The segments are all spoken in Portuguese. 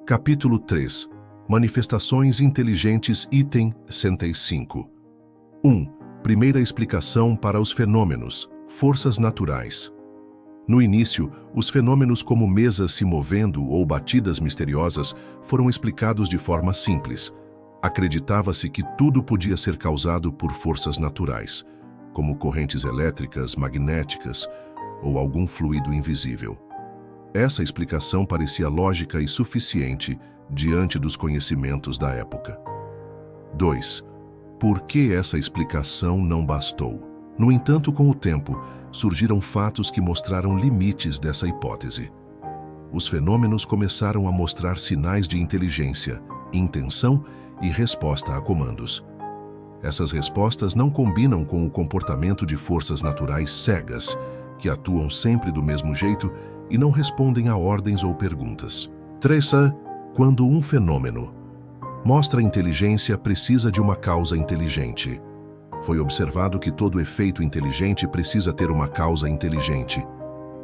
Capítulo 3. Manifestações inteligentes, item 65. 1. Primeira explicação para os fenômenos, forças naturais. No início, os fenômenos como mesas se movendo ou batidas misteriosas foram explicados de forma simples. Acreditava-se que tudo podia ser causado por forças naturais, como correntes elétricas, magnéticas ou algum fluido invisível. Essa explicação parecia lógica e suficiente diante dos conhecimentos da época. 2. Por que essa explicação não bastou? No entanto, com o tempo, surgiram fatos que mostraram limites dessa hipótese. Os fenômenos começaram a mostrar sinais de inteligência, intenção e resposta a comandos. Essas respostas não combinam com o comportamento de forças naturais cegas, que atuam sempre do mesmo jeito e não respondem a ordens ou perguntas. 3. Quando um fenômeno mostra inteligência, precisa de uma causa inteligente. Foi observado que todo efeito inteligente precisa ter uma causa inteligente.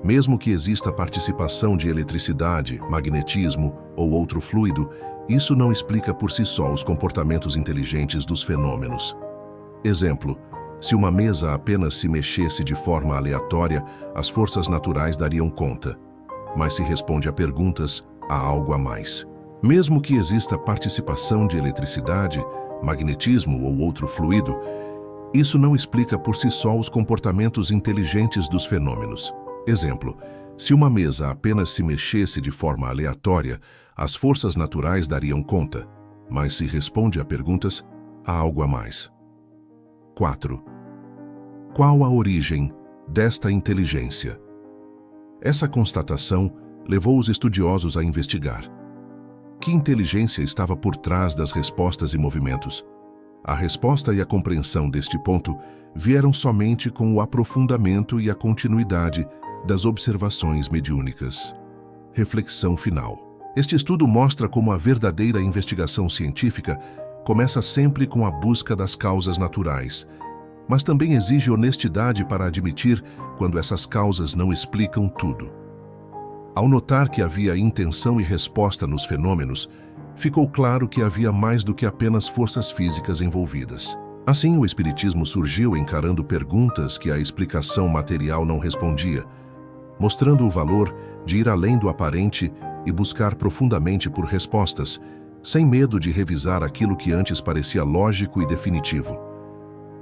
Mesmo que exista participação de eletricidade, magnetismo ou outro fluido, isso não explica por si só os comportamentos inteligentes dos fenômenos. Exemplo: se uma mesa apenas se mexesse de forma aleatória, as forças naturais dariam conta. Mas se responde a perguntas, há algo a mais. Mesmo que exista participação de eletricidade, magnetismo ou outro fluido, isso não explica por si só os comportamentos inteligentes dos fenômenos. Exemplo: se uma mesa apenas se mexesse de forma aleatória, as forças naturais dariam conta. Mas se responde a perguntas, há algo a mais. 4. Qual a origem desta inteligência? Essa constatação levou os estudiosos a investigar. Que inteligência estava por trás das respostas e movimentos? A resposta e a compreensão deste ponto vieram somente com o aprofundamento e a continuidade das observações mediúnicas. Reflexão final. Este estudo mostra como a verdadeira investigação científica começa sempre com a busca das causas naturais, mas também exige honestidade para admitir quando essas causas não explicam tudo. Ao notar que havia intenção e resposta nos fenômenos, ficou claro que havia mais do que apenas forças físicas envolvidas. Assim, o Espiritismo surgiu encarando perguntas que a explicação material não respondia, mostrando o valor de ir além do aparente e buscar profundamente por respostas, sem medo de revisar aquilo que antes parecia lógico e definitivo.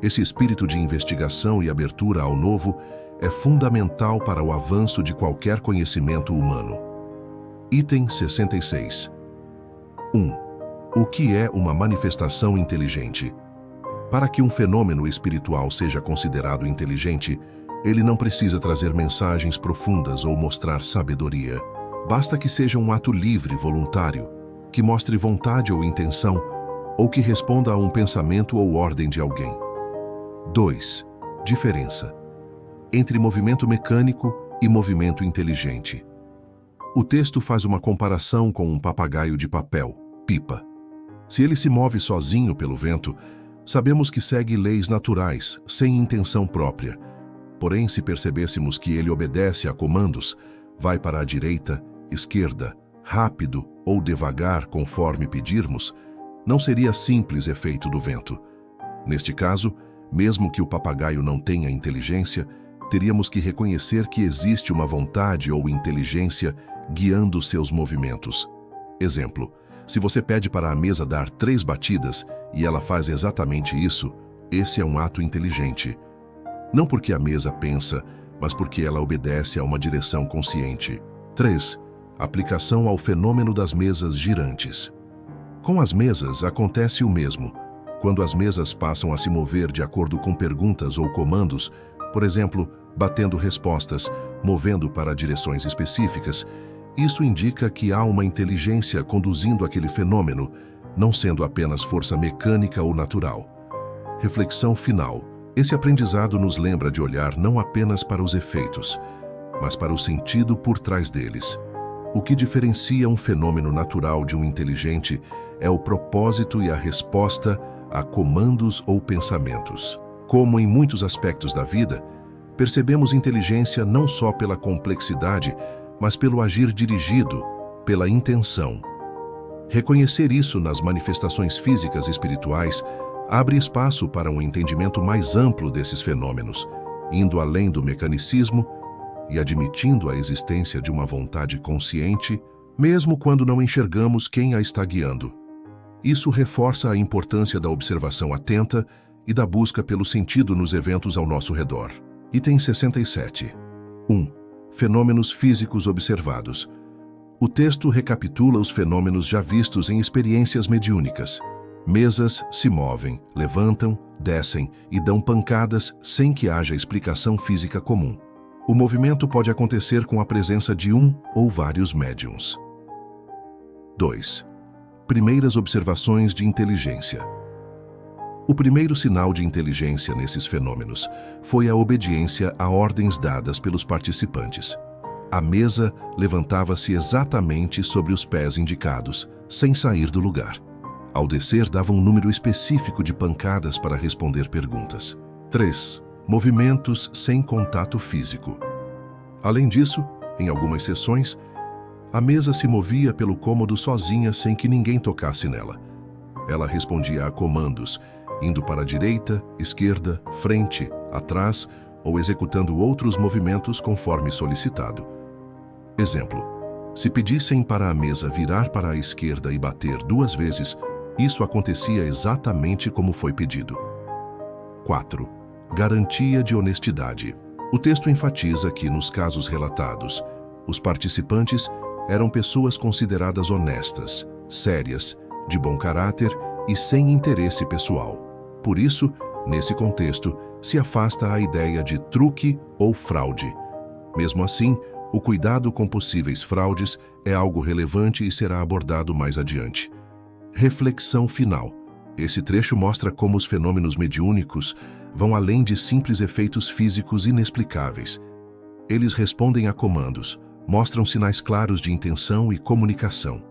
Esse espírito de investigação e abertura ao novo é fundamental para o avanço de qualquer conhecimento humano. Item 66. 1. O que é uma manifestação inteligente? Para que um fenômeno espiritual seja considerado inteligente, ele não precisa trazer mensagens profundas ou mostrar sabedoria. Basta que seja um ato livre, voluntário, que mostre vontade ou intenção, ou que responda a um pensamento ou ordem de alguém. 2. Diferença entre movimento mecânico e movimento inteligente. O texto faz uma comparação com um papagaio de papel, pipa. Se ele se move sozinho pelo vento, sabemos que segue leis naturais, sem intenção própria. Porém, se percebêssemos que ele obedece a comandos, vai para a direita, esquerda, rápido ou devagar conforme pedirmos, não seria simples efeito do vento. Neste caso, mesmo que o papagaio não tenha inteligência, teríamos que reconhecer que existe uma vontade ou inteligência guiando seus movimentos. Exemplo: se você pede para a mesa dar 3 batidas e ela faz exatamente isso, esse é um ato inteligente. Não porque a mesa pensa, mas porque ela obedece a uma direção consciente. 3. Aplicação ao fenômeno das mesas girantes. Com as mesas acontece o mesmo. Quando as mesas passam a se mover de acordo com perguntas ou comandos, por exemplo, batendo respostas, movendo para direções específicas, isso indica que há uma inteligência conduzindo aquele fenômeno, não sendo apenas força mecânica ou natural. Reflexão final. Esse aprendizado nos lembra de olhar não apenas para os efeitos, mas para o sentido por trás deles. O que diferencia um fenômeno natural de um inteligente é o propósito e a resposta a comandos ou pensamentos. Como em muitos aspectos da vida, percebemos inteligência não só pela complexidade, mas pelo agir dirigido, pela intenção. Reconhecer isso nas manifestações físicas e espirituais abre espaço para um entendimento mais amplo desses fenômenos, indo além do mecanicismo e admitindo a existência de uma vontade consciente, mesmo quando não enxergamos quem a está guiando. Isso reforça a importância da observação atenta e da busca pelo sentido nos eventos ao nosso redor. Item 67. 1. Fenômenos físicos observados. O texto recapitula os fenômenos já vistos em experiências mediúnicas. Mesas se movem, levantam, descem e dão pancadas sem que haja explicação física comum. O movimento pode acontecer com a presença de um ou vários médiuns. 2. Primeiras observações de inteligência. O primeiro sinal de inteligência nesses fenômenos foi a obediência a ordens dadas pelos participantes. A mesa levantava-se exatamente sobre os pés indicados, sem sair do lugar. Ao descer, dava um número específico de pancadas para responder perguntas. 3. Movimentos sem contato físico. Além disso, em algumas sessões, a mesa se movia pelo cômodo sozinha sem que ninguém tocasse nela. Ela respondia a comandos, indo para a direita, esquerda, frente, atrás ou executando outros movimentos conforme solicitado. Exemplo: se pedissem para a mesa virar para a esquerda e bater 2 vezes, isso acontecia exatamente como foi pedido. 4. Garantia de honestidade. O texto enfatiza que, nos casos relatados, os participantes eram pessoas consideradas honestas, sérias, de bom caráter e sem interesse pessoal. Por isso, nesse contexto, se afasta a ideia de truque ou fraude. Mesmo assim, o cuidado com possíveis fraudes é algo relevante e será abordado mais adiante. Reflexão final. Esse trecho mostra como os fenômenos mediúnicos vão além de simples efeitos físicos inexplicáveis. Eles respondem a comandos, mostram sinais claros de intenção e comunicação.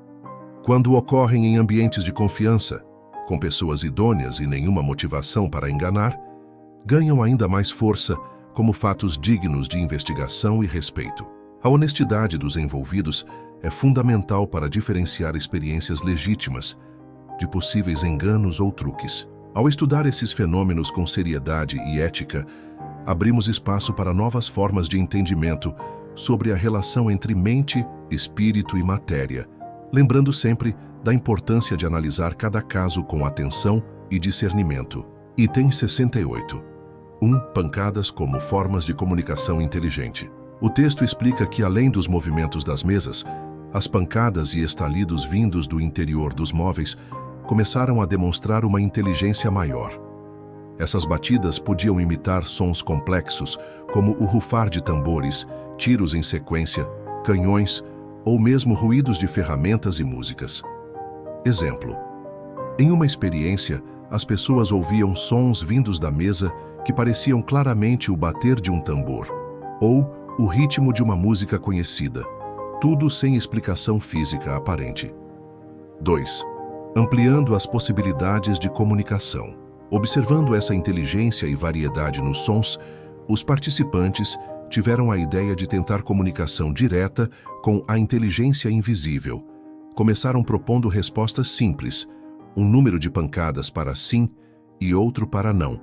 Quando ocorrem em ambientes de confiança, com pessoas idôneas e nenhuma motivação para enganar, ganham ainda mais força como fatos dignos de investigação e respeito. A honestidade dos envolvidos é fundamental para diferenciar experiências legítimas de possíveis enganos ou truques. Ao estudar esses fenômenos com seriedade e ética, abrimos espaço para novas formas de entendimento sobre a relação entre mente, espírito e matéria, lembrando sempre da importância de analisar cada caso com atenção e discernimento. Item 68. 1. Pancadas como formas de comunicação inteligente. O texto explica que, além dos movimentos das mesas, as pancadas e estalidos vindos do interior dos móveis começaram a demonstrar uma inteligência maior. Essas batidas podiam imitar sons complexos, como o rufar de tambores, tiros em sequência, canhões ou mesmo ruídos de ferramentas e músicas. Exemplo: em uma experiência, as pessoas ouviam sons vindos da mesa que pareciam claramente o bater de um tambor ou o ritmo de uma música conhecida, tudo sem explicação física aparente. 2. Ampliando as possibilidades de comunicação. Observando essa inteligência e variedade nos sons, os participantes tiveram a ideia de tentar comunicação direta com a inteligência invisível. Começaram propondo respostas simples, um número de pancadas para sim e outro para não.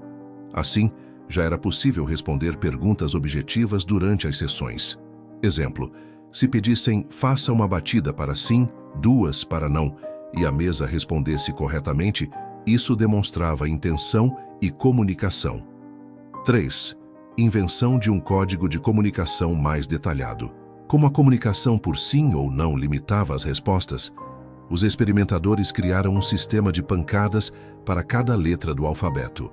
Assim, já era possível responder perguntas objetivas durante as sessões. Exemplo: se pedissem faça uma batida para sim, 2 para não, e a mesa respondesse corretamente, isso demonstrava intenção e comunicação. 3. Invenção de um código de comunicação mais detalhado. Como a comunicação por sim ou não limitava as respostas, os experimentadores criaram um sistema de pancadas para cada letra do alfabeto.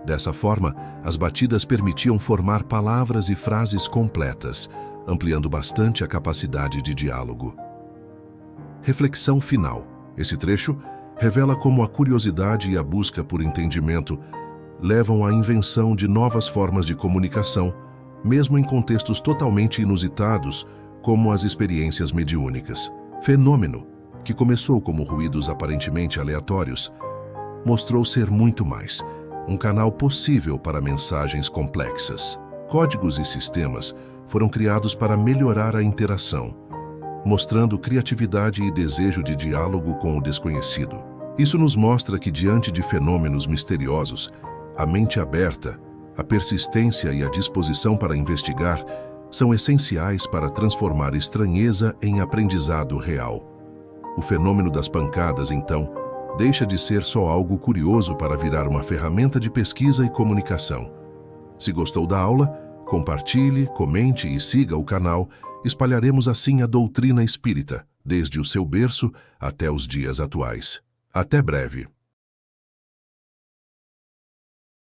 Dessa forma, as batidas permitiam formar palavras e frases completas, ampliando bastante a capacidade de diálogo. Reflexão final. Esse trecho revela como a curiosidade e a busca por entendimento levam à invenção de novas formas de comunicação, mesmo em contextos totalmente inusitados, como as experiências mediúnicas. Fenômeno, que começou como ruídos aparentemente aleatórios, mostrou ser muito mais, um canal possível para mensagens complexas. Códigos e sistemas foram criados para melhorar a interação, mostrando criatividade e desejo de diálogo com o desconhecido. Isso nos mostra que, diante de fenômenos misteriosos, a mente aberta, a persistência e a disposição para investigar são essenciais para transformar estranheza em aprendizado real. O fenômeno das pancadas, então, deixa de ser só algo curioso para virar uma ferramenta de pesquisa e comunicação. Se gostou da aula, compartilhe, comente e siga o canal. Espalharemos assim a doutrina espírita, desde o seu berço até os dias atuais. Até breve.